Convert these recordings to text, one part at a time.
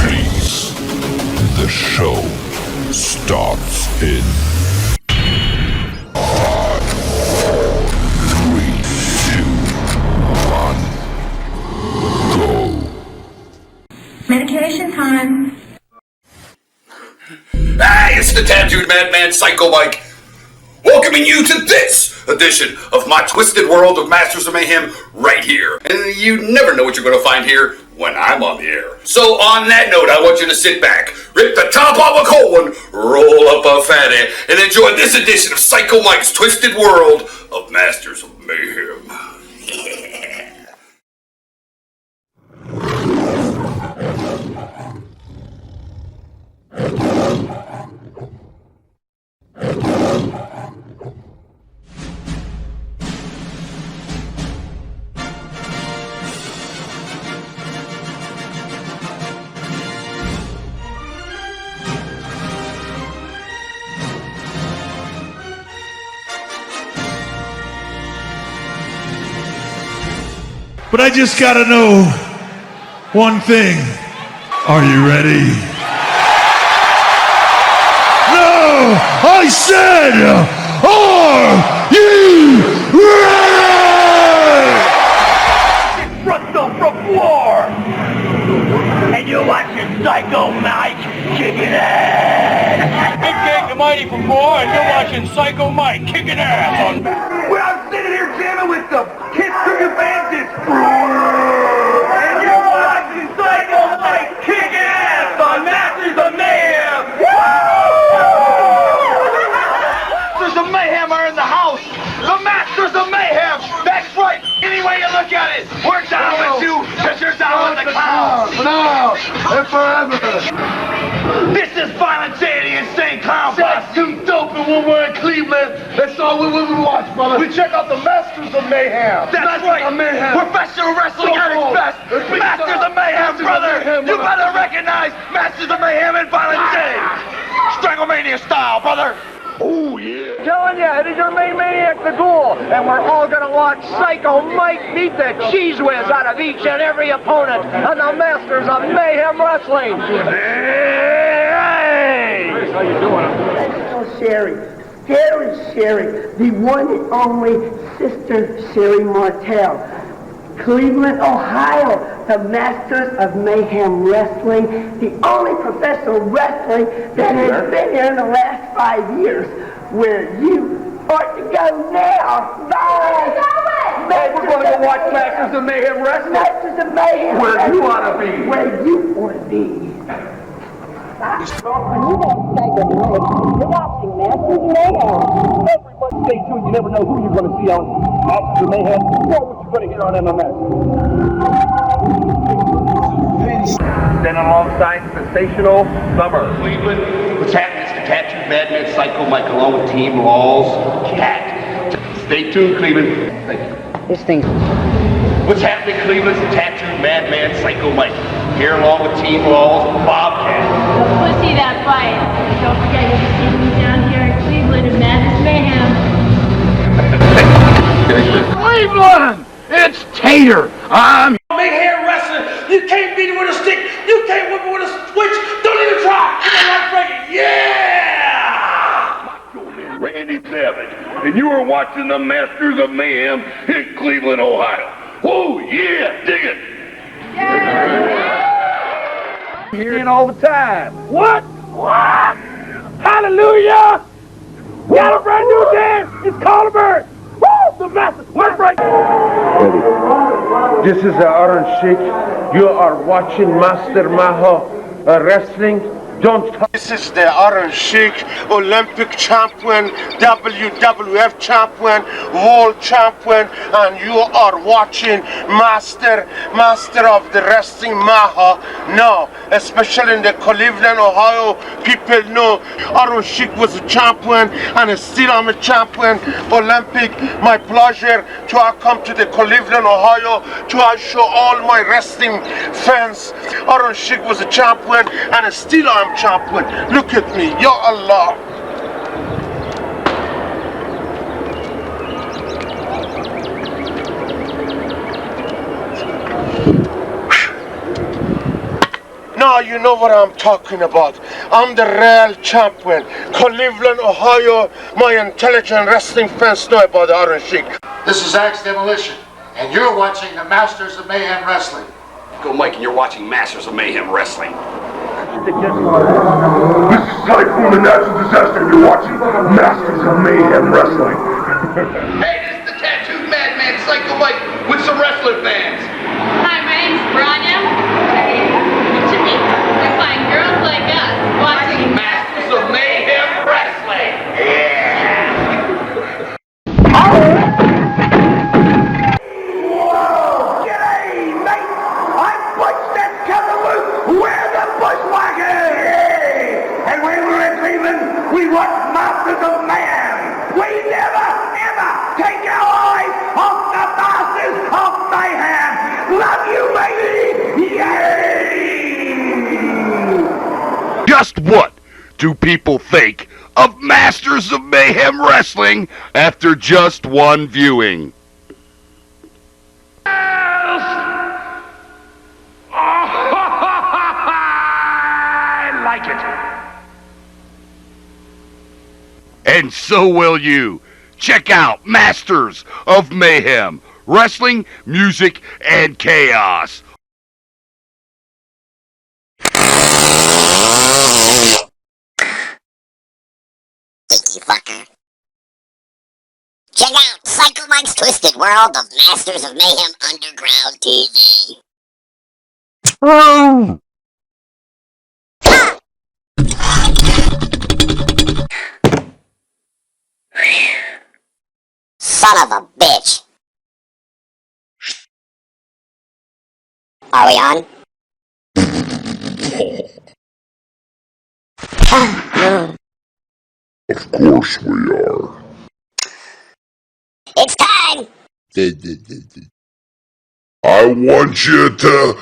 Please. The show starts in 5, 4, 3, 2, 1, go. Medication time. Hey, it's the tattooed madman Psycho Mike, welcoming you to this edition of my twisted world of Masters of Mayhem right here. And you never know what you're going to find here when I'm on the air. So on that note, I want you to sit back, rip the top off a cold one, roll up a fatty, and enjoy this edition of Psycho Mike's twisted world of Masters of Mayhem. Yeah. But I just gotta know one thing. Are you ready? No! I said, are you ready? Briscoe from floor! And you're watching Psycho Mike kicking ass! Big Gang the Mighty from 4, and you're watching Psycho Mike kicking ass on Well, I'm sitting here jamming with the Kiss from your Bandits! And you're watching Psycho Mike kicking ass on Masters of Mayhem! Masters of Mayhem are in the house! The Masters of Mayhem! That's right! Any way you look at it, we're down with you, because you're down with the clowns! No, and forever. This is Violent J, the Insane Clown That's too dope, and when we're in Cleveland, that's all we watch, brother. We check out the Masters of Mayhem. That's right! Professional wrestling at its best! Masters of Mayhem, brother! You better recognize Masters of Mayhem and Violent J! Stranglemania style, brother! Oh, yeah. Telling you, it is your main maniac, the Ghoul, and we're all gonna watch Psycho Mike beat the cheese whiz out of each and every opponent on the Masters of Mayhem Wrestling. Hey! How you doing? Sherry, the one and only Sister Sherry Martel. Cleveland, Ohio, the Masters of Mayhem Wrestling, the only professional wrestling that has been here in the last 5 years, where you ought to go now. Bye! We're going to watch Masters of Mayhem Wrestling. Masters of Mayhem Where you ought to be. Where you ought to be. You're watching Masters of Mayhem. Everybody stay tuned. You never know who you're going to see on Masters of Mayhem or what you're going to hear on MMA. Then alongside Sensational Summer. Cleveland. What's happening? It's the tattooed madman Psycho Mike along with Team Law's Cat. Stay tuned, Cleveland. Thank you. This thing's... What's happening, Cleveland? It's the tattooed madman Psycho Mike. Here along with Team Law's Bobcat. Let's see that fight. Don't forget, you'll be seeing me down here in Cleveland in Madness Mayhem. Cleveland! It's Tater! I'm Mayhem wrestling. You can't beat it with a stick. You can't whip it with a switch. Don't even try. Give it right break it. Yeah! Macho Man Randy Savage, and you are watching the Masters of Mayhem in Cleveland, Ohio. Oh, yeah, dig it. Hearing all the time. What? Hallelujah! Got a brand new dance! It's called a bird! Woo! The Masters! One break! This is Orange Sheik. You are watching Master Maho Wrestling. Don't talk. This is the Orange Sheik, Olympic champion, WWF champion, world champion, and you are watching Master of the Wrestling Maha. No, especially in the Cleveland, Ohio, people know Orange Sheik was a champion, and still I'm a champion, Olympic. My pleasure to come to the Cleveland, Ohio, to show all my wrestling fans. Orange Sheik was a champion, and still I'm champion. Look at me, Ya Allah. Now you know what I'm talking about. I'm the real champion. Cleveland, Ohio. My intelligent wrestling fans know about the Iron Sheik. This is Axe Demolition, and you're watching the Masters of Mayhem Wrestling. Go Mike, and you're watching Masters of Mayhem Wrestling. This is Typhoon the Natural Disaster, and you're watching Masters of Mayhem Wrestling. Hey, this is the tattooed madman Psycho Mike with some wrestling fans. Hi, my name's Branya. We find girls like us watching Masters of Mayhem Wrestling. Whoa! G'day, mate! I'm Footsteps Cutlerwood. We're the Bushwhackers! Yeah! And when we're in Cleveland, we watch Masters of Mayhem. We never, ever take our eyes off the Masters of Mayhem. Love you, baby! Yay! Just what do people think of Masters of Mayhem Wrestling after just one viewing? I like it. And so will you. Check out Masters of Mayhem Wrestling, Music, and Chaos. Stinky fucker. Check out Psycho Mike's Twisted World of Masters of Mayhem Underground TV. Oh! Son of a bitch. Are we on? Of course we are. It's time! I want you to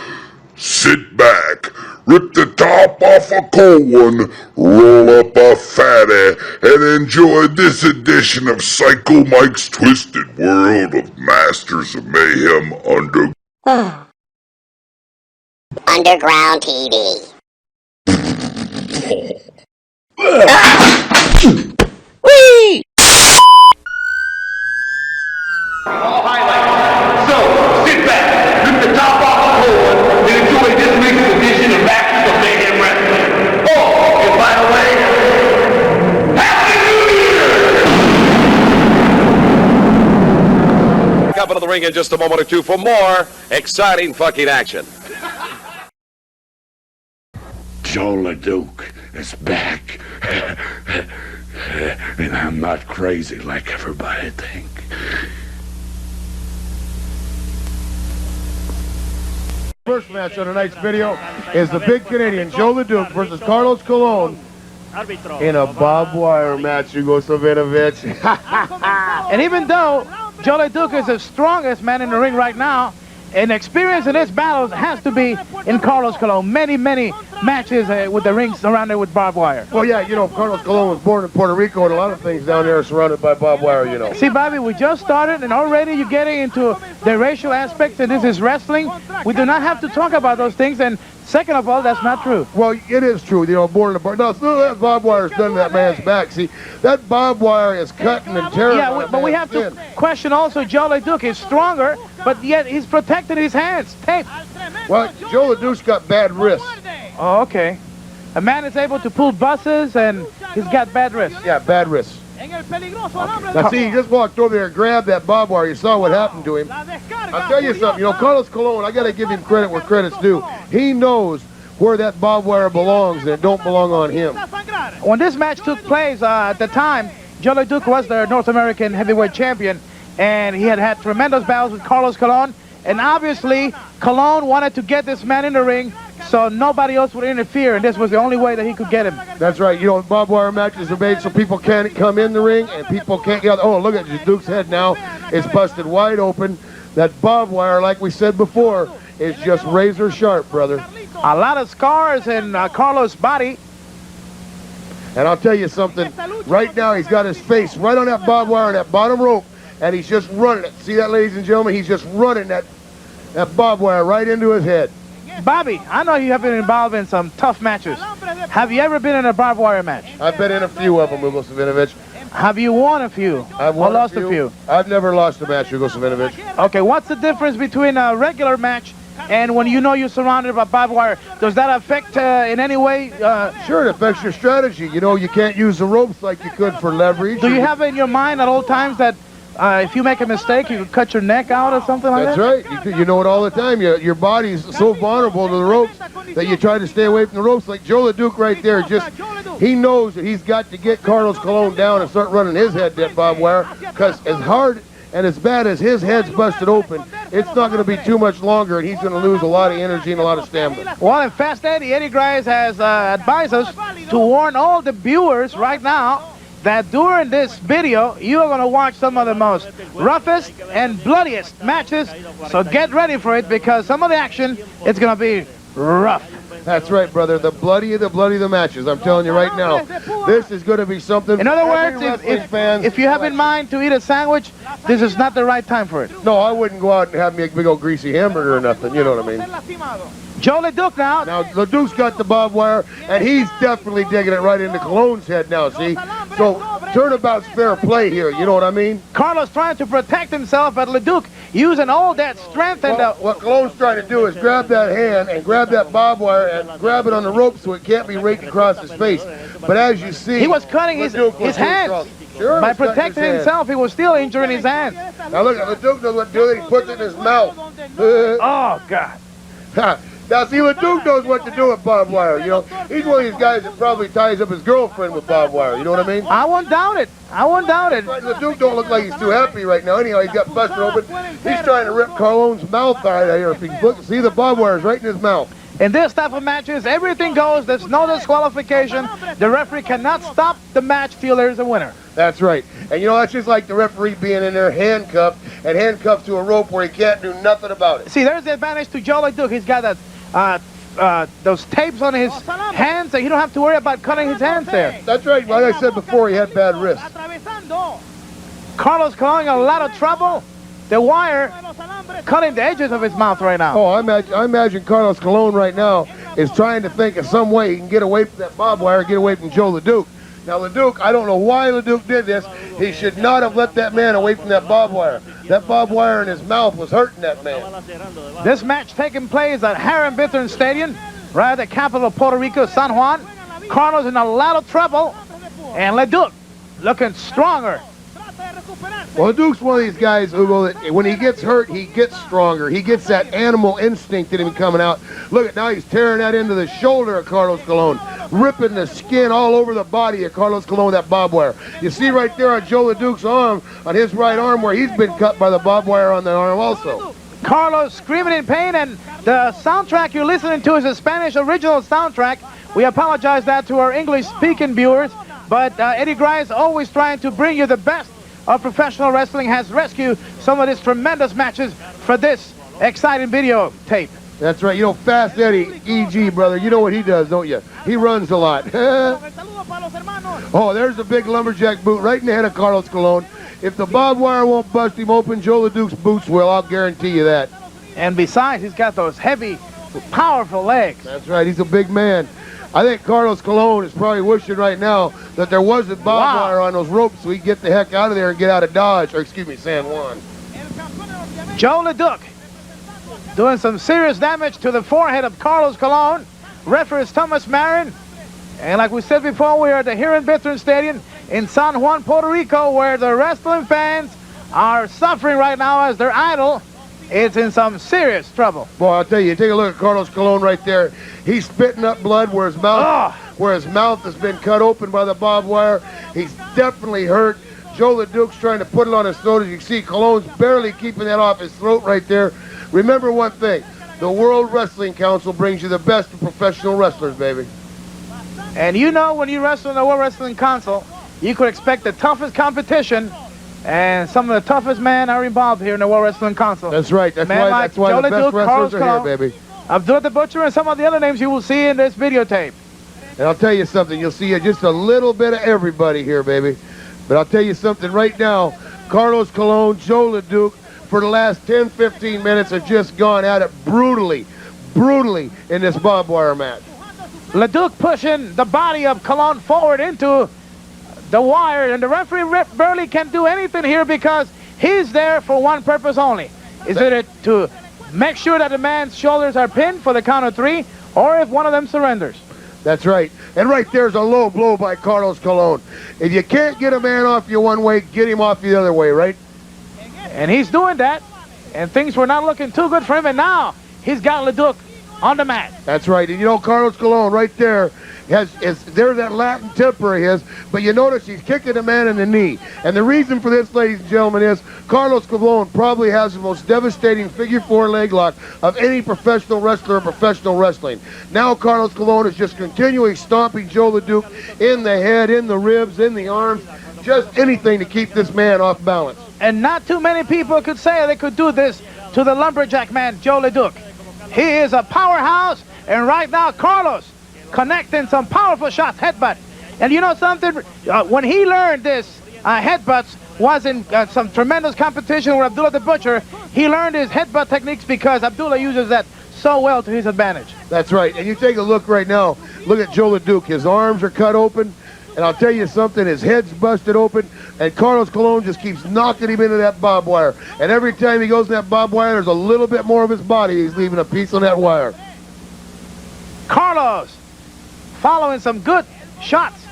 sit back, rip the top off a cold one, roll up a fatty, and enjoy this edition of Psycho Mike's Twisted World of Masters of Mayhem Underground TV. Whee! All highlights. So, sit back, rip the top off the floor, and enjoy this week's edition of Masters of Mayhem Wrestling. Oh, and by the way, Happy New Year! Up into the ring in just a moment or two for more exciting fucking action. Joe LeDuc is back. And I'm not crazy like everybody think. First match on tonight's video is the big Canadian Joe LeDuc versus Carlos Colon in a barbed wire match, Hugo Savinovich. And even though Joe LeDuc is the strongest man in the ring right now, and experience in this battles has to be in Carlos Colon. Many matches with the rings surrounded with barbed wire. Well, yeah, you know, Carlos Colon was born in Puerto Rico, and a lot of things down there are surrounded by barbed wire, you know. See, Bobby, we just started, and already you're getting into the racial aspects, and this is wrestling. We do not have to talk about those things, and second of all, that's not true. Well, it is true, you know, born in the no, that barbed wire is done to that man's back. See, that barbed wire is cutting and tearing. Yeah, but we have to question also Joe LeDuc is stronger, but yet he's protecting his hands. Tape. Well, Joe LeDuc's got bad wrists. Oh, okay. A man is able to pull buses, and he's got bad wrists. Yeah, bad wrists. Now, see, he just walked over there and grabbed that barbed wire. You saw what happened to him. I'll tell you something. You know, Carlos Colon, I got to give him credit where credit's due. He knows where that barbed wire belongs, and it don't belong on him. When this match took place, at the time, Joe LeDuc was the North American heavyweight champion, and he had tremendous battles with Carlos Colon. And obviously, Colon wanted to get this man in the ring so nobody else would interfere, and this was the only way that he could get him. That's right. You know, barbed wire matches are made so people can't come in the ring and people can't get... Oh, look at Duke's head now. It's busted wide open. That barbed wire, like we said before, is just razor sharp, brother. A lot of scars in Carlos' body. And I'll tell you something. Right now, he's got his face right on that barbed wire on that bottom rope, and he's just running it. See that, ladies and gentlemen? He's just running that barbed wire right into his head. Bobby, I know you have been involved in some tough matches. Have you ever been in a barbed wire match? I've been in a few of them, Hugo Savinovich. Have you won a few? I've won or lost a few? I've never lost a match, Hugo Savinovich. Okay, what's the difference between a regular match and when you know you're surrounded by barbed wire? Does that affect in any way? Sure, it affects your strategy. You know, you can't use the ropes like you could for leverage. Do you have it in your mind at all times that if you make a mistake, you could cut your neck out or something like that? That's right. You know it all the time. Your body's so vulnerable to the ropes that you try to stay away from the ropes. Like Joe LeDuc right there, he knows that he's got to get Carlos Colon down and start running his head that barbed wire, because as hard and as bad as his head's busted open, it's not going to be too much longer, and he's going to lose a lot of energy and a lot of stamina. Well, in Fast Eddie Grimes has advised us to warn all the viewers right now that during this video, you are going to watch some of the most roughest and bloodiest matches. So get ready for it, because some of the action, it's going to be rough. That's right, brother. The bloody the matches. I'm telling you right now, this is going to be something. In other words, if you have in mind to eat a sandwich, this is not the right time for it. No, I wouldn't go out and have me a big old greasy hamburger or nothing. You know what I mean? Joe LeDuc now. Now, LeDuc's got the barbed wire, and he's definitely digging it right into Colon's head now, see? So, turnabout's fair play here, you know what I mean? Carlos trying to protect himself, but LeDuc using all that strength. And what Colon's trying to do is grab that hand and grab that barbed wire and grab it on the rope so it can't be raked across his face. But as you see, he was cutting his hands. Sure, by protecting himself, he was still injuring his hands. Now look, LeDuc knows what to do. He puts it in his mouth. Oh, God. Now, see, LeDuc knows what to do with barbed wire, you know. He's one of these guys that probably ties up his girlfriend with barbed wire, you know what I mean? I won't doubt it. I won't doubt it. LeDuc don't look like he's too happy right now. Anyhow, he's got busted open. He's trying to rip Colon's mouth out of here. If you look, see, the barbed wire is right in his mouth. In this type of matches, everything goes. There's no disqualification. The referee cannot stop the match till there's a winner. That's right. And you know, that's just like the referee being in there handcuffed to a rope where he can't do nothing about it. See, there's the advantage to Joe LeDuc. He's got that those tapes on his hands, so he don't have to worry about cutting his hands there. That's right. Like I said before, he had bad wrists. Carlos Colon in a lot of trouble. The wire cutting the edges of his mouth right now. Oh, I imagine Carlos Colon right now is trying to think of some way he can get away from that barbed wire, get away from Joe LeDuc. Now, LeDuc, I don't know why LeDuc did this. He should not have let that man away from that barbed wire. That barbed wire in his mouth was hurting that man. This match taking place at Heron Bithorn Stadium, right at the capital of Puerto Rico, San Juan. Carlos in a lot of trouble, and LeDuc looking stronger. Well, LeDuc's one of these guys, Hugo, that when he gets hurt, he gets stronger. He gets that animal instinct in him coming out. Look at now, he's tearing that into the shoulder of Carlos Colon, ripping the skin all over the body of Carlos Colon with that barbed wire. You see right there on Joe LeDuc's arm, on his right arm, where he's been cut by the barbed wire on the arm also. Carlos screaming in pain, and the soundtrack you're listening to is a Spanish original soundtrack. We apologize that to our English-speaking viewers, but Eddie Grimes, always trying to bring you the best of professional wrestling, has rescued some of these tremendous matches for this exciting video tape. That's right. You know, Fast Eddie, E.G., brother, you know what he does, don't you? He runs a lot. Oh, there's a big lumberjack boot right in the head of Carlos Colon. If the barbed wire won't bust him open, Joe LeDuc's boots will. I'll guarantee you that. And besides, he's got those heavy, powerful legs. That's right. He's a big man. I think Carlos Colon is probably wishing right now that there wasn't barbed wire on those ropes so he can get the heck out of there and get out of Dodge, or excuse me, San Juan. Joe LeDuc doing some serious damage to the forehead of Carlos Colon. Referee is Thomas Marin. And like we said before, we are at the Heron Bithorn Stadium in San Juan, Puerto Rico, where the wrestling fans are suffering right now as their idol is in some serious trouble. Boy, I'll tell you, take a look at Carlos Colon right there. He's spitting up blood where his mouth has been cut open by the barbed wire. He's definitely hurt. Joe LeDuc's trying to put it on his throat. As you can see, Colon's barely keeping that off his throat right there. Remember one thing, the World Wrestling Council brings you the best of professional wrestlers, baby. And you know, when you wrestle in the World Wrestling Council, you could expect the toughest competition, and some of the toughest men are involved here in the World Wrestling Council. That's right. That's why the best wrestlers are here, baby. Abdullah the Butcher and some of the other names you will see in this videotape. And I'll tell you something, you'll see just a little bit of everybody here, baby. But I'll tell you something right now, Carlos Colon, Joe LeDuc, for the last 10, 15 minutes have just gone at it brutally. brutally in this barbed wire match. LeDuc pushing the body of Colon forward into the wire, and the referee barely can do anything here because he's there for one purpose only. Is it to make sure that the man's shoulders are pinned for the count of 3, or if one of them surrenders? That's right. And right there's a low blow by Carlos Colon. If you can't get a man off you one way, get him off the other way, right? And he's doing that, and things were not looking too good for him, and now he's got LeDuc on the mat. That's right. And you know, Carlos Colon right there there's that Latin temper he has, but you notice he's kicking a man in the knee. And the reason for this, ladies and gentlemen, is Carlos Colon probably has the most devastating figure 4 leg lock of any professional wrestler in professional wrestling. Now Carlos Colon is just continually stomping Joe LeDuc in the head, in the ribs, in the arms, just anything to keep this man off balance. And not too many people could say they could do this to the lumberjack man, Joe LeDuc. He is a powerhouse, and right now Carlos connecting some powerful shots, headbutt. And you know something? When he learned this, headbutts was in some tremendous competition with Abdullah the Butcher, he learned his headbutt techniques because Abdullah uses that so well to his advantage. That's right. And you take a look right now, look at Joe LeDuc. His arms are cut open, and I'll tell you something, his head's busted open, and Carlos Colon just keeps knocking him into that barbed wire. And every time he goes in that barbed wire, there's a little bit more of his body. He's leaving a piece on that wire. Carlos following some good shots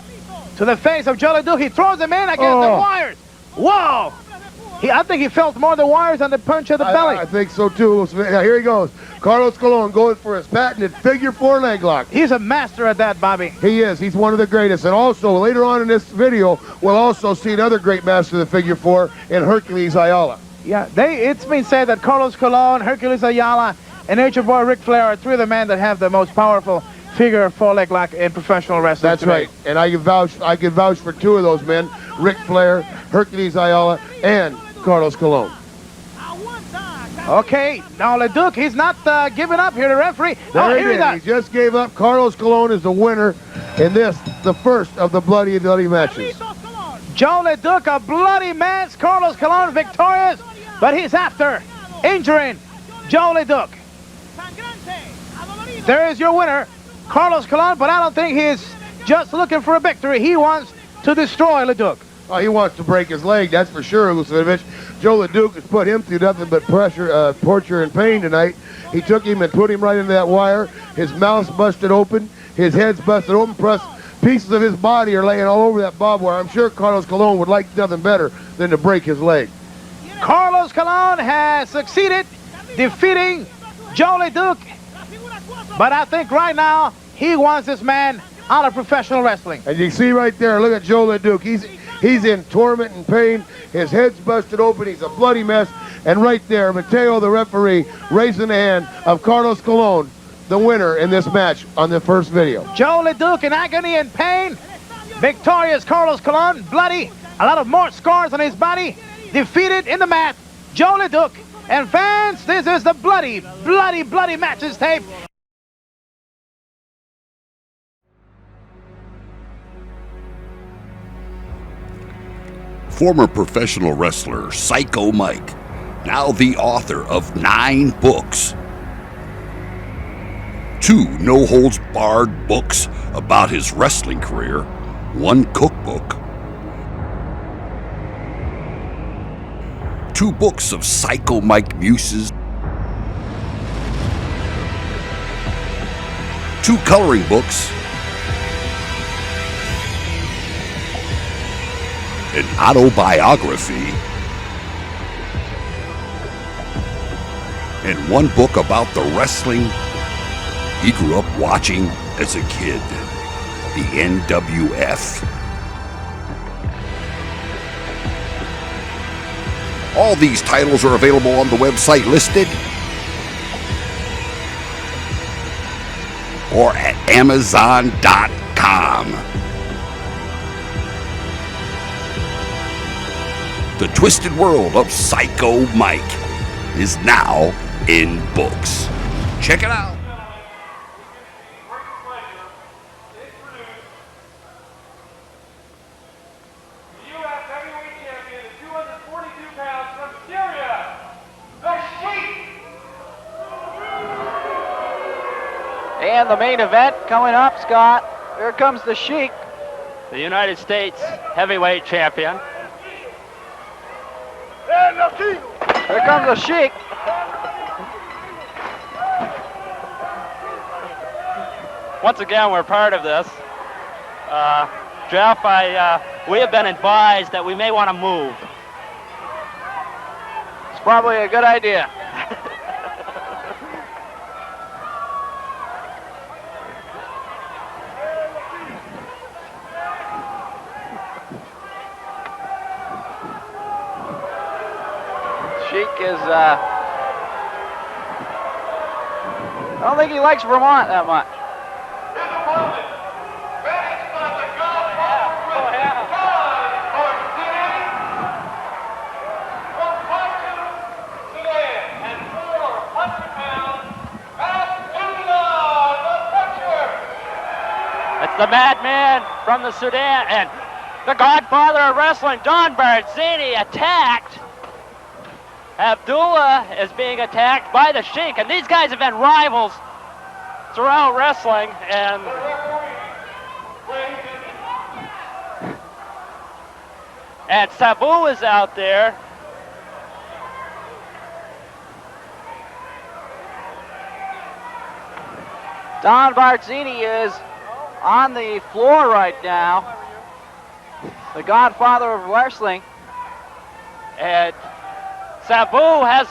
to the face of Joe LeDuc. He throws him in against the wires. Whoa! I think he felt more the wires than the punch of the belly. I think so too. Now here he goes. Carlos Colon going for his patented figure 4 leg lock. He's a master at that, Bobby. He is. He's one of the greatest. And also, later on in this video, we'll also see another great master of the figure 4 in Hercules Ayala. Yeah, it's been said that Carlos Colon, Hercules Ayala, and Nature Boy Ric Flair are 3 of the men that have the most powerful figure 4 leg lock in professional wrestling. That's right. And I can vouch for 2 of those men, Ric Flair, Hercules Ayala, and Carlos Colon. Okay, now LeDuc, he's not giving up here, the referee. He just gave up. Carlos Colon is the winner in this, the first of the bloody matches. Joe LeDuc, a bloody match. Carlos Colon victorious, but he's after injuring Joe LeDuc. There is your winner, Carlos Colon, but I don't think he's just looking for a victory. He wants to destroy LeDuc. Oh, he wants to break his leg, that's for sure, Lucevich. Joe LeDuc has put him through nothing but pressure, torture, and pain tonight. He took him and put him right into that wire. His mouth's busted open. His head's busted open. Plus, pieces of his body are laying all over that barbed wire. I'm sure Carlos Colon would like nothing better than to break his leg. Carlos Colon has succeeded defeating Joe LeDuc, but I think right now he wants this man out of professional wrestling. And you see right there, look at Joe LeDuc. He's in torment and pain. His head's busted open. He's a bloody mess. And right there, Mateo, the referee, raising the hand of Carlos Colon, the winner in this match on the first video. Joe LeDuc in agony and pain. Victorious Carlos Colon, bloody. A lot of more scars on his body. Defeated in the mat, Joe LeDuc. And fans, this is the bloody, bloody, bloody matches tape. Former professional wrestler Psycho Mike, now the author of 9 books. 2 no-holds-barred books about his wrestling career, 1 cookbook, 2 books of Psycho Mike muses, 2 coloring books, an autobiography, and 1 book about the wrestling he grew up watching as a kid, the NWF. All these titles are available on the website listed or at Amazon.com. The Twisted World of Psycho Mike is now in books. Check it out. And the main event coming up, Scott. Here comes the Sheik. The United States heavyweight champion. Here comes the Sheik. Once again, we're part of this. Jeff, we have been advised that we may want to move. It's probably a good idea. Sheik is, I don't think he likes Vermont that much. It's the madman from the Sudan and the godfather of wrestling, Don Barzini, attacked. Abdullah is being attacked by the Sheik, and these guys have been rivals throughout wrestling, and Sabu is out there. Don Barzini is on the floor right now. The godfather of wrestling. And Sabu has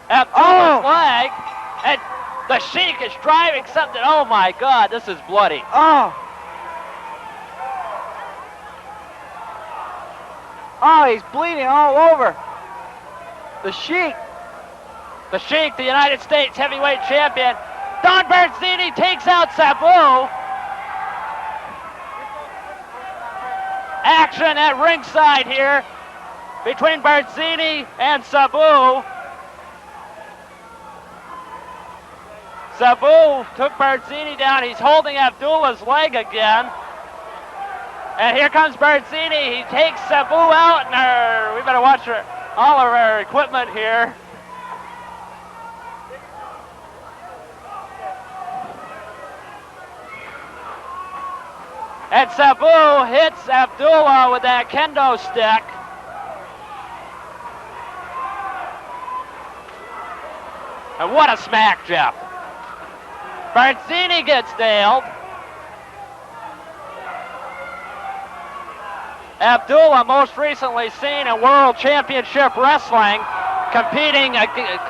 Abdullah's leg, and the Sheik is driving something. Oh my God, this is bloody. Oh, he's bleeding all over. The Sheik. The Sheik, the United States heavyweight champion. Don Barzini takes out Sabu. Action at ringside here between Barzini and Sabu. Sabu took Barzini down. He's holding Abdullah's leg again. And here comes Barzini. He takes Sabu out. And we better watch all of our equipment here. And Sabu hits Abdullah with that kendo stick. And what a smack, Jeff. Barzini gets nailed. Abdullah, most recently seen in World Championship Wrestling, competing,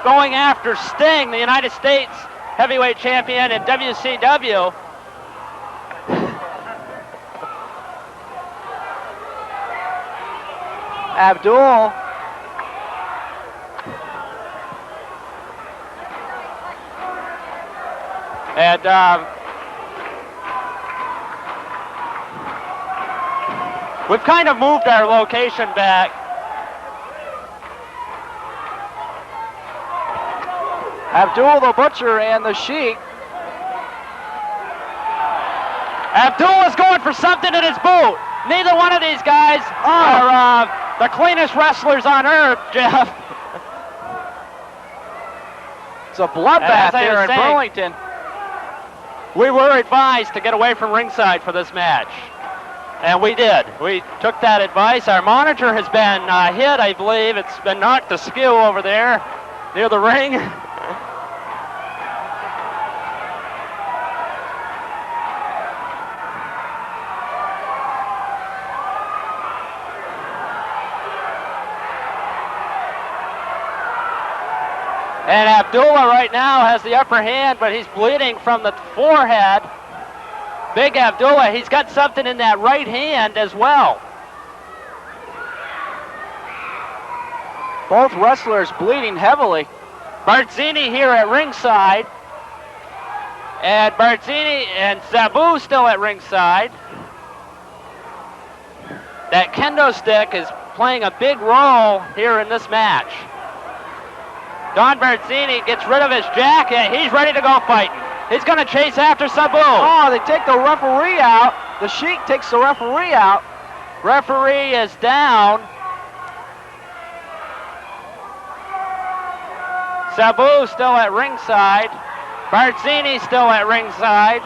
going after Sting, the United States heavyweight champion in WCW. Abdul. And we've kind of moved our location back. Abdul the Butcher and the Sheik. Abdullah's going for something in his boot. Neither one of these guys are the cleanest wrestlers on earth, Jeff. It's a bloodbath here in Burlington. We were advised to get away from ringside for this match. And we did. We took that advice. Our monitor has been hit, I believe. It's been knocked askew over there near the ring. And Abdullah right now has the upper hand, but he's bleeding from the forehead. Big Abdullah, he's got something in that right hand as well. Both wrestlers bleeding heavily. Barzini here at ringside. And Barzini and Sabu still at ringside. That kendo stick is playing a big role here in this match. Don Barzini gets rid of his jacket. He's ready to go fighting. He's going to chase after Sabu. Oh, they take the referee out. The Sheik takes the referee out. Referee is down. Sabu still at ringside. Bardzini's still at ringside.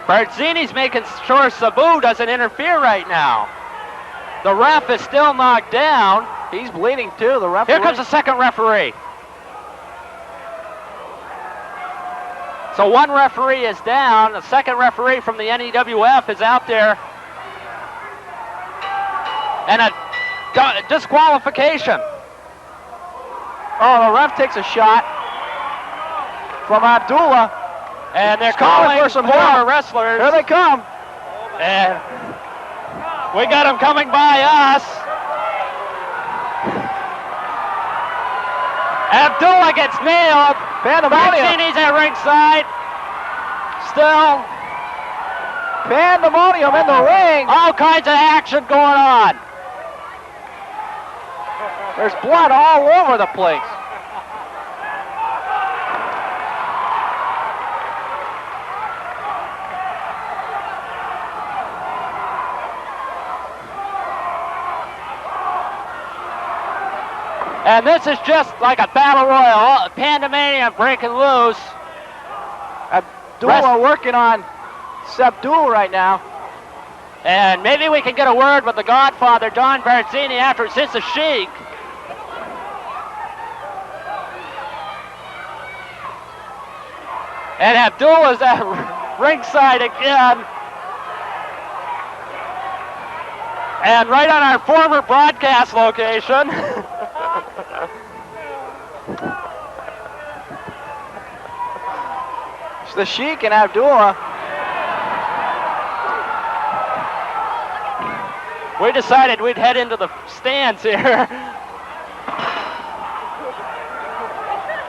Bardzini's making sure Sabu doesn't interfere right now. The ref is still knocked down. He's bleeding too, the referee. Here comes the second referee. So one referee is down. The second referee from the NEWF is out there. And a disqualification. Oh, the ref takes a shot from Abdullah. And they're calling for some more wrestlers. Here they come. And we got them coming by us. Abdullah gets nailed. Bardzini's at ringside. Still. Pandemonium in the ring. All kinds of action going on. There's blood all over the place. And this is just like a battle royal. Pandemonium breaking loose. Abdullah working on Abdul right now. And maybe we can get a word with the Godfather, Don Bardzini, after it's the Sheik. And Abdullah's at ringside again. And right on our former broadcast location. It's the Sheik and Abdullah. We decided we'd head into the stands here.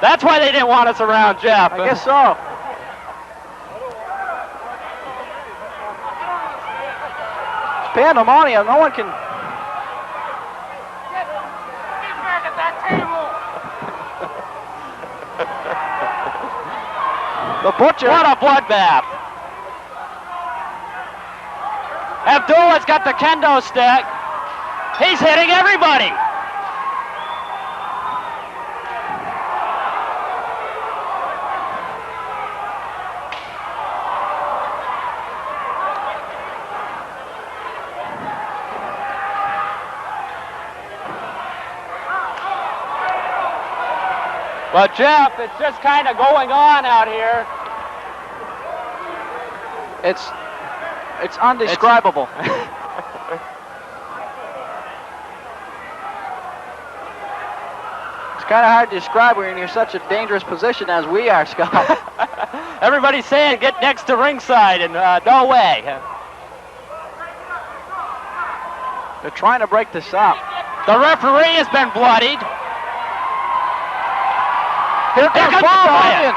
That's why they didn't want us around, Jeff. I guess so. It's pandemonium. No one can. The butcher. What a bloodbath. Abdullah's got the kendo stick. He's hitting everybody. But Jeff, it's just kind of going on out here. It's undescribable. It's kind of hard to describe when you're in such a dangerous position as we are, Scott. Everybody's saying get next to ringside, and no way. They're trying to break this up. The referee has been bloodied. Here comes Paul Bunyan.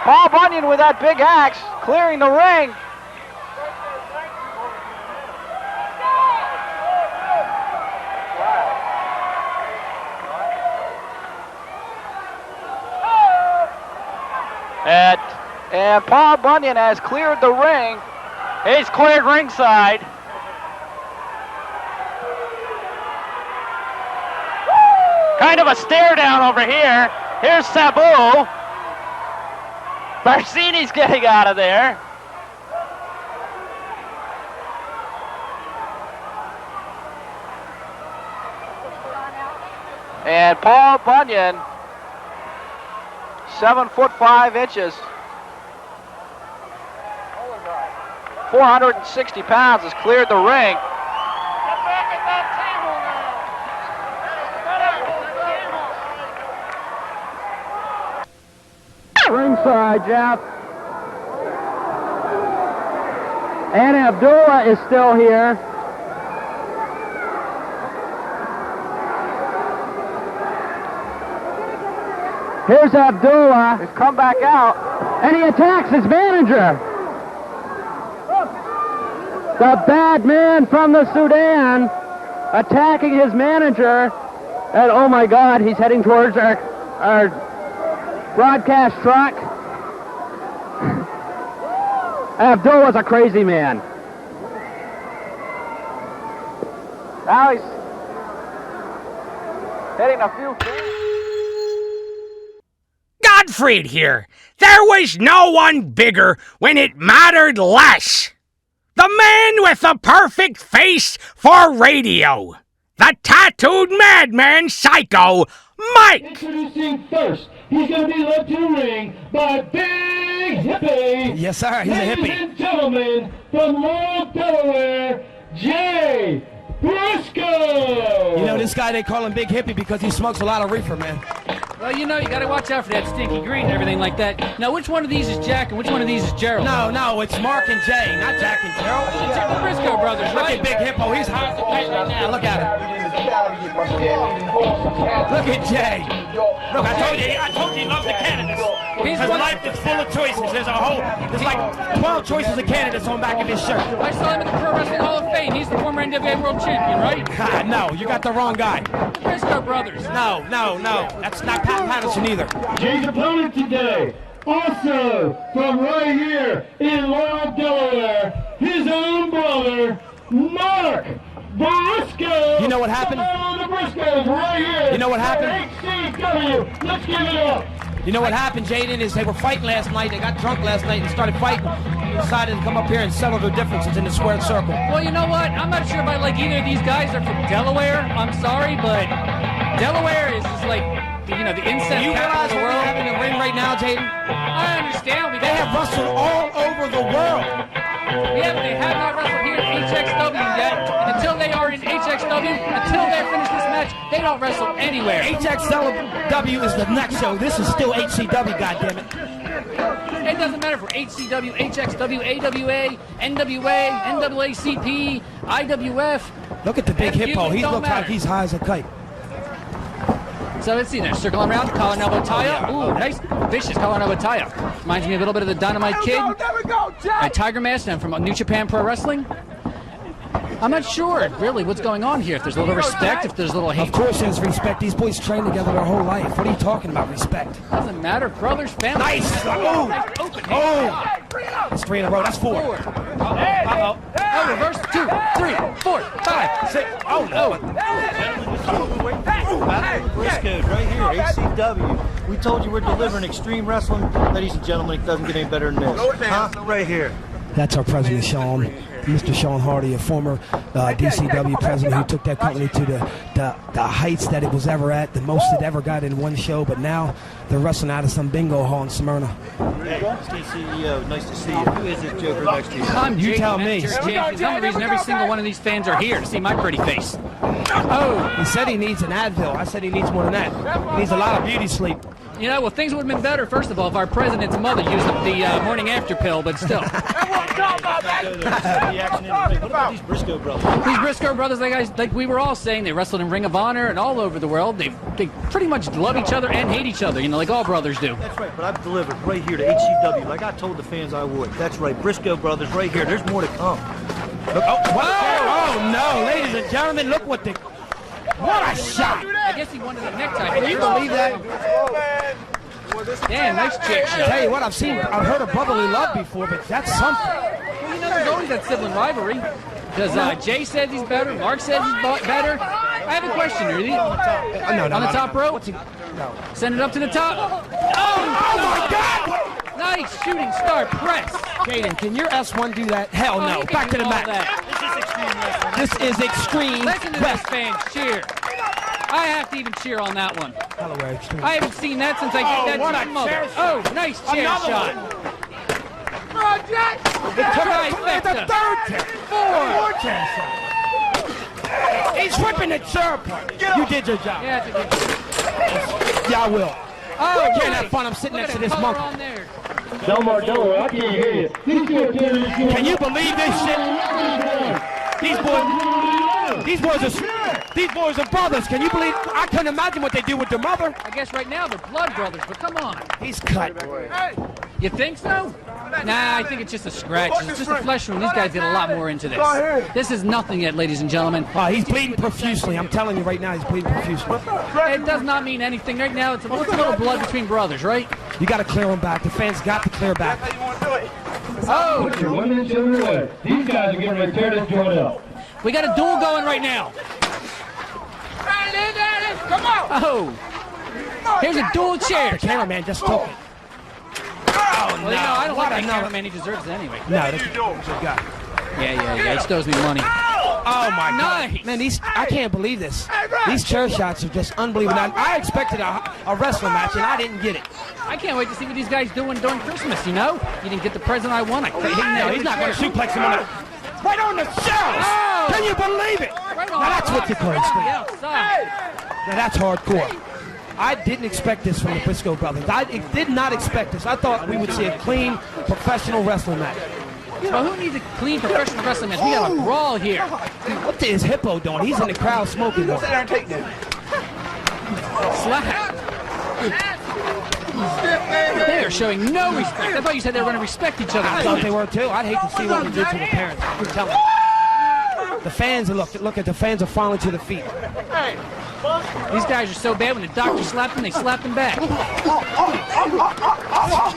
Paul Bunyan with that big axe, clearing the ring. And Paul Bunyan has cleared the ring. He's cleared ringside. Kind of a stare down over here. Here's Sabu. Bardzini's getting out of there. And Paul Bunyan, 7'5", 460 pounds, has cleared the ring. Ringside, Jeff. And Abdullah is still here. Here's Abdullah. He's come back out. And he attacks his manager. The bad man from the Sudan attacking his manager. And oh my God, he's heading towards our broadcast truck. Abdullah's a crazy man. Now hitting a few. Gottfried here. There was no one bigger when it mattered less. The man with the perfect face for radio. The tattooed madman psycho, Mike. Introducing first, he's going to be led to the ring by Big Hippie. Yes, sir. He's a hippie. Ladies and gentlemen, from Laurel, Delaware, Jay Briscoe. You know, this guy, they call him Big Hippie because he smokes a lot of reefer, man. Well, you know, you gotta watch out for that stinky green and everything like that. Now, which one of these is Jack and which one of these is Gerald? No, it's Mark and Jay, not Jack and Gerald. It's the Briscoe brothers, Look right? at Big Hippo, he's high as a kite right now. Look at him. Look at Jay. Look, I told you he loves the candidates. His life is full of choices. There's like 12 choices of candidates on back of his shirt. I saw him at the Pro Wrestling Hall of Fame. He's the former NWA World Champion, right? No, you got the wrong guy. The Briscoe brothers. No. That's not Pat Patterson either. Jay's opponent today, also from right here in Laurel, Delaware, his own brother, Mark Briscoe. You know what happened? The Briscoes right here. You know what happened? HCW. Let's give it up. You know what happened, Jaden, is they were fighting last night. They got drunk last night and started fighting. They decided to come up here and settle their differences in the squared circle. Well, you know what? I'm not sure if I like either of these guys. They're from Delaware. I'm sorry, but Delaware is just like, you know, the incest You capital realize of the what we world. have in the ring right now, Jaden? I understand. They have wrestled all over the world. Yeah, but they have not wrestled here at HXW yet. And until they are in HXW, until they finish this match, they don't wrestle anywhere. HXW is the next show. This is still HCW, goddammit. It doesn't matter for HCW, HXW, AWA, NWA, NAACP, IWF. Look at the Big Hippo. He looks like he's high as a kite. So let's see there. Circle around, collar and elbow tie-up. Ooh, nice, vicious collar and elbow tie-up. Reminds me a little bit of the Dynamite Kid. There we go, Jack. Tiger Mask, and from New Japan Pro Wrestling. I'm not sure, really, what's going on here. If there's a little respect, if there's a little hate. Of course there's respect. These boys train together their whole life. What are you talking about, respect? Doesn't matter. Brothers, family. Nice. Oh. That's 3 in a row. That's 4. Uh-oh. Oh, reverse. 2, 3, 4, 5, 6. Oh, no. Briscoe, right here, HCW. We told you we're delivering extreme wrestling. Ladies and gentlemen, it doesn't get any better than this. Huh? Right here. That's our president, Sean. Mr. Sean Hardy, a former DCW president who took that company to the heights that it was ever at, the most it ever got in one show, but now they're wrestling out of some bingo hall in Smyrna. Hey, Steve CEO, nice to see you. Who is this joker next to you? You tell me. That's the reason every single one of these fans are here, to see my pretty face. Oh, he said he needs an Advil. I said he needs more than that. He needs a lot of beauty sleep. You know, well, things would have been better, first of all, if our president's mother used up the morning after pill, but still. What about these Briscoe brothers? These Briscoe brothers, like we were all saying, they wrestled in Ring of Honor and all over the world. They pretty much love each other and hate each other, you know, like all brothers do. That's right, but I've delivered right here to HCW, like I told the fans I would. That's right, Briscoe brothers right here. There's more to come. Look, oh no, ladies and gentlemen, look what a shot! I guess he wanted a necktie. Can you believe that? Damn, nice chick shot. Tell you what, I've heard of brotherly love before, but that's something. Well, you know, there's always that sibling rivalry. Because Jay says he's better, Mark says he's better. I have a question, really. No, on the top rope? No. Send it up to the top. Oh my God! Nice shooting star press. Jaden, can your S1 do that? Hell no. Back to the mat. This is extreme wrestling. Listen to this fans cheer. I have to even cheer on that one. I haven't seen that since I did that to my mother. Oh, nice chair shot. The third chair. 4 chair shot. He's ripping the chair apart. You did your job. Yeah, I will. Oh, you can't have fun. I'm sitting next to this monkey. Delmar, I can't hear you. Can you believe this shit? These boys are brothers. Can you believe? I couldn't imagine what they do with their mother. I guess right now they're blood brothers, but come on. He's cut. You think so? Nah, I think it's just a scratch. It's just a flesh wound. These guys get a lot more into this. This is nothing yet, ladies and gentlemen. He's bleeding profusely. I'm telling you right now, he's bleeding profusely. It does not mean anything. Right now, it's a little blood between brothers, right? You got to clear them back. The fans got to clear back. Oh! Put your women to the way. These guys are getting ready to tear this joint up. We got a duel going right now. Oh. Here's a dual chair. The cameraman just took it. Well, no, I don't like that cameraman. He deserves it anyway. No, that's a good guy. Yeah. He still owes me money. Oh my Nice. God, man! I can't believe this. These chair shots are just unbelievable. I expected a wrestling match, and I didn't get it. I can't wait to see what these guys doing during Christmas. You know, you didn't get the present I want. He's not going to suplex him on right on the shells. Oh. Can you believe it? Right now that's what you call it. Outside. Now that's hardcore. I didn't expect this from the Briscoe brothers. I did not expect this. I thought we would see a clean professional wrestling match. Well, who needs a clean professional wrestling match? We got a brawl here. What is Hippo doing? He's in the crowd smoking. Slap. They are showing no respect. I thought you said they were going to respect each other. I thought they were too. I'd hate to see what we did to the parents. Tell them. The fans are look at the fans are falling to the feet. These guys are so bad. When the doctor slapped them, they slapped them back.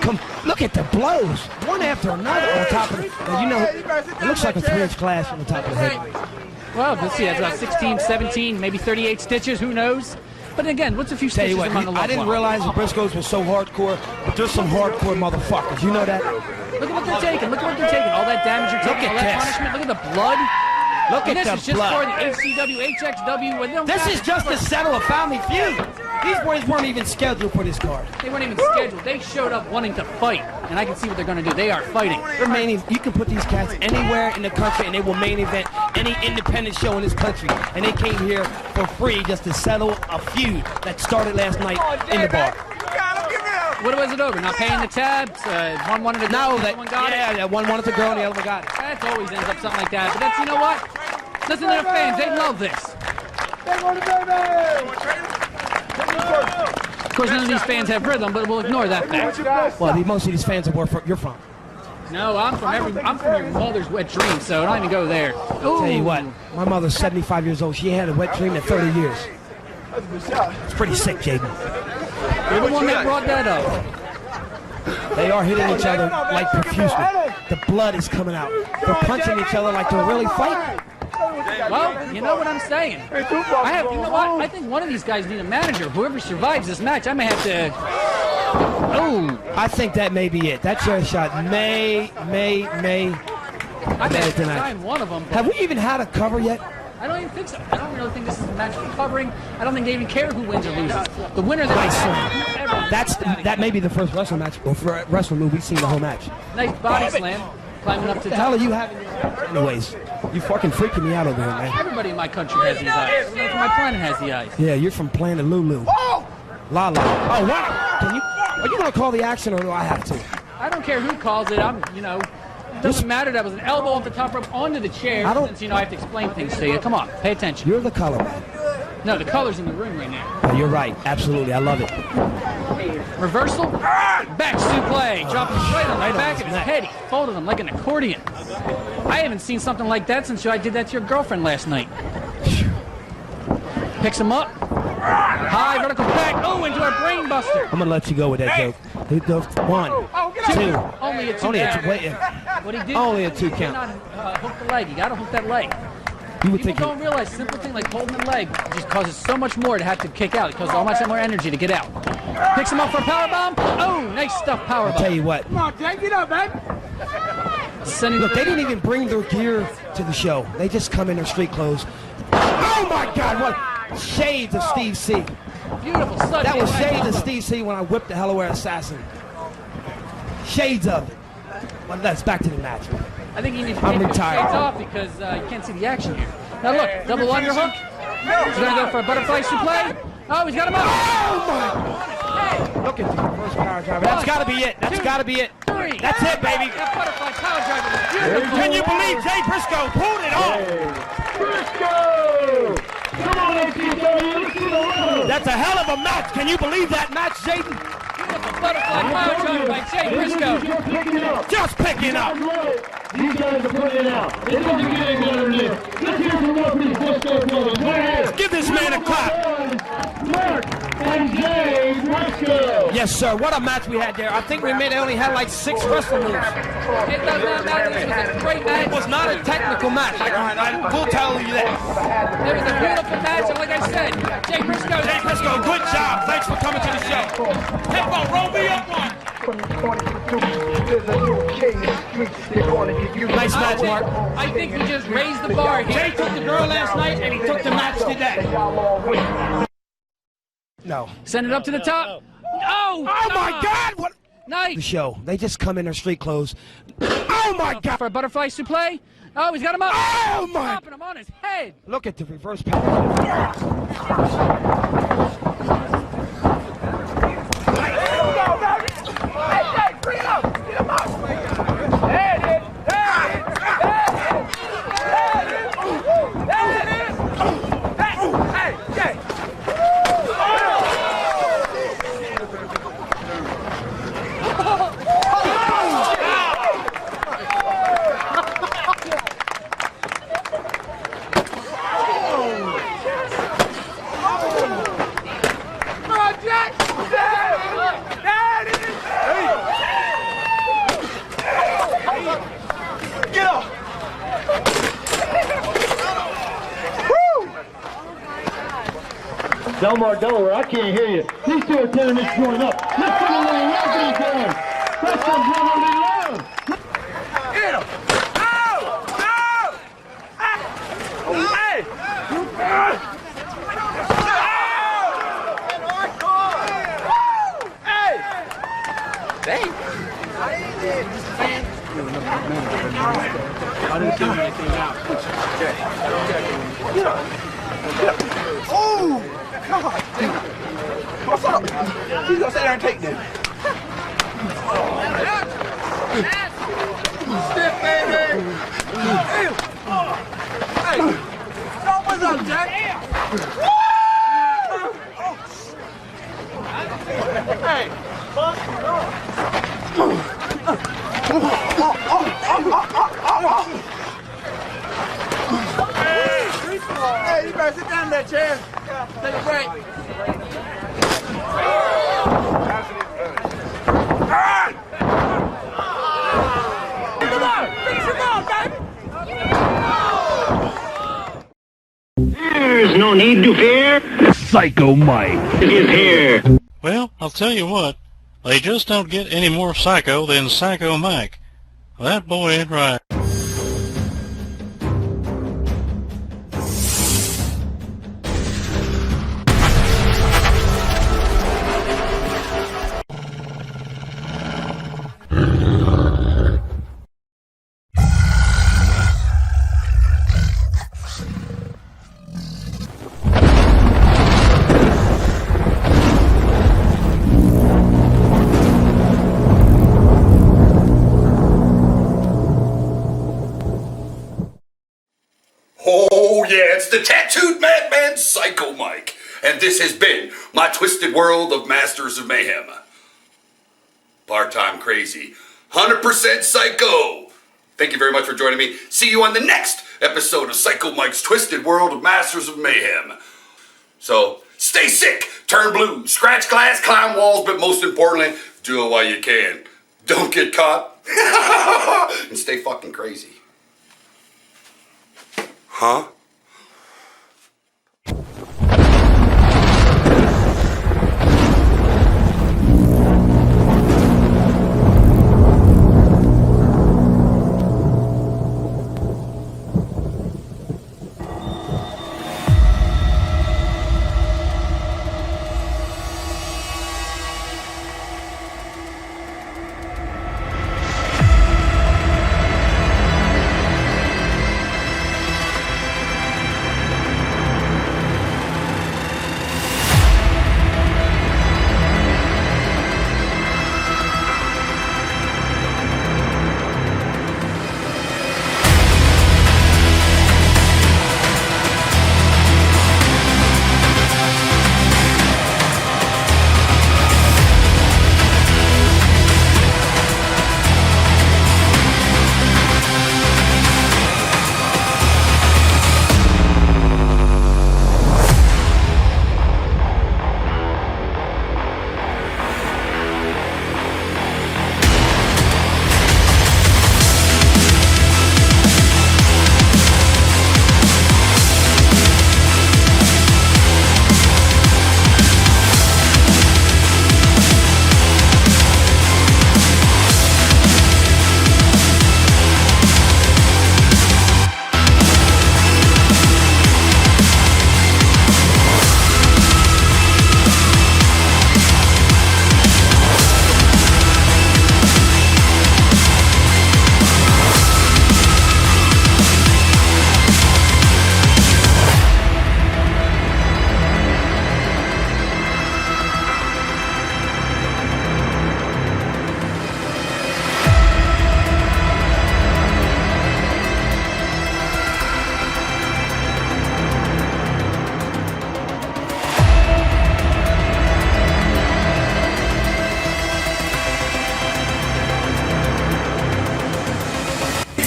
Come, look at the blows, one after another on top of it. Now, you know, it looks like a 3-inch clash on the top of the head. Well, let's see. That's about 16, 17, maybe 38 stitches. Who knows? But again, what's a few stitches on the I didn't realize the Briscoes were so hardcore, but there's some hardcore motherfuckers. You know that? Look at what they're taking. Look at what they're taking. All that damage you're taking. All that punishment. Look at the blood. Look at this the is just blood. for the HCW, HXW. This is just to settle a family feud. These boys weren't even scheduled for this card. They weren't even scheduled. They showed up wanting to fight, and I can see what they're going to do. They are fighting. You can put these cats anywhere in the country, and they will main event any independent show in this country. And they came here for free just to settle a feud that started last night in the bar. What was it over? Not paying the tabs? One wanted to go, the other one got it? Yeah, one wanted to go and the other one got it. That always ends up something like that. But that's, you know what? Listen to the fans. They love this. Of course, none of these fans have rhythm, but we'll ignore that fact. Well, most of these fans are where you're from. No, I'm from your mother's wet dream, so don't even go there. Ooh. Tell you what, my mother's 75 years old. She had a wet dream at 30 years. It's pretty sick, Jaden. You're the one that brought that up. They are hitting each other like profusely. The blood is coming out. They're punching each other like they're really fighting. Well, you know what I'm saying. You know what? I think one of these guys need a manager. Whoever survives this match, I may have to. Oh, I think that may be it. That chair shot may. I may have to sign one of them. Have we even had a cover yet? I don't even think so. I don't really think this is a match for covering. I don't think they even care who wins or loses. The winner That may be the first wrestling match or wrestling move we've seen the whole match. Nice body slam. Climbing up to the hell are you having? Anyways, you fucking freaking me out over here, man. Everybody in my country has these eyes. Everybody from my planet has the eyes. Yeah, you're from Planet Lulu. La la. Oh, what? Are you gonna call the action or do I have to? I don't care who calls it. It doesn't matter. That was an elbow off the top rope onto the chair. Since I have to explain things to you. Come on, pay attention. You're the color man. No, the color's in the room right now. Oh, you're right. Absolutely, I love it. Reversal, back suplex, dropping right on the back of his head. He folded him like an accordion. I haven't seen something like that since I did that to your girlfriend last night. Picks him up. High vertical back. Oh, into a brain buster. I'm gonna let you go with that joke. One, two. Only a two count. What he did? Only a 2 count. Not hook the leg. You gotta hook that leg. People don't realize simple thing like holding the leg just causes so much more to have to kick out. It causes all much more energy to get out. Picks him up for a powerbomb. Oh, nice stuff, powerbomb. I'll tell you what. Come on, take it up, man. Look, they didn't even bring their gear to the show. They just come in their street clothes. Oh my God! What shades of Steve C. Beautiful stuff. That was shades of Steve C. when I whipped the Hellaware Assassin. Shades of it. Well, let's back to the match. I think you need to take those shades off because you can't see the action here. Now look, double underhook. He's gonna go for a butterfly suplex. Oh, he's got him up. Oh my! Look at the reverse power driver. That's gotta be it. That's gotta be it. That's it, baby. That butterfly power driver was beautiful. Can you believe Jay Briscoe pulled it off? Briscoe! Come on, HCW. That's a hell of a match. Can you believe that match, Jaden? Butterfly power shot by Sheik Briscoe. Just picking up. These guys are putting it out. It doesn't get any better than this. Let's hear some more for these Briscoe brothers. Let's give this man a clap. Mark and Jay Briscoe. Yes, sir. What a match we had there. I think we only had like 6 wrestling moves. It does not matter. This was a great match. It was not a technical match. I will tell you that. It was a beautiful match, and like I said, Jay Briscoe, good job. Thanks for coming to the show. Tempo, roll me up one. Nice match, Mark. I think we just raised the bar here. Jay took the girl last night, and he took the match today. No. Send it up to the top. Oh my God! What? Nice. The show. They just come in their street clothes. Oh my God! For a butterfly suplex. Oh, he's got him up. Oh my! Dropping him on his head. Look at the reverse power. Bring it up! Get him up! There it is! There it is! There it is! Hey! Hey! Jay! Delmar Delaware, I can't hear you. These two are telling this going up. Let's go along. Let's go down. Let's go down. Get him. Ow! Ow! Hey! Hey! Hey! I didn't see anything out. Oh! God damn. What's up? He's gonna sit there and take this. Stiff, baby! Hey! What's up, Jack? Hey! Hey, you better sit down in that chair. Take a break. There's no need to fear. Psycho Mike is here. Well, I'll tell you what. They just don't get any more psycho than Psycho Mike. That boy ain't right. Oh yeah, it's the tattooed madman Psycho Mike, and this has been my twisted world of Masters of Mayhem. Part-time crazy, 100% psycho. Thank you very much for joining me. See you on the next episode of Psycho Mike's Twisted World of Masters of Mayhem. So, stay sick, turn blue, scratch glass, climb walls, but most importantly, do it while you can. Don't get caught, and stay fucking crazy. Huh?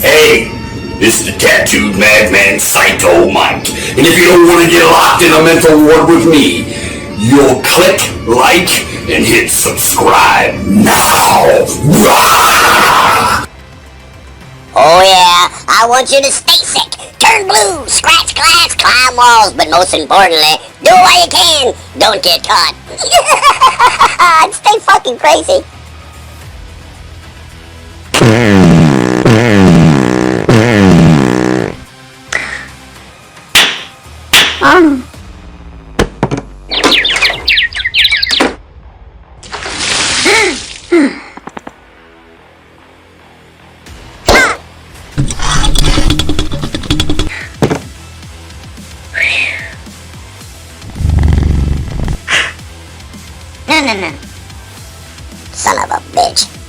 Hey, it's the tattooed madman Psycho Mike. And if you don't want to get locked in a mental ward with me, you'll click like and hit subscribe now. Oh yeah, I want you to stay sick, turn blue, scratch glass, climb walls, but most importantly, do what you can, don't get caught. And stay fucking crazy. No. Son of a bitch.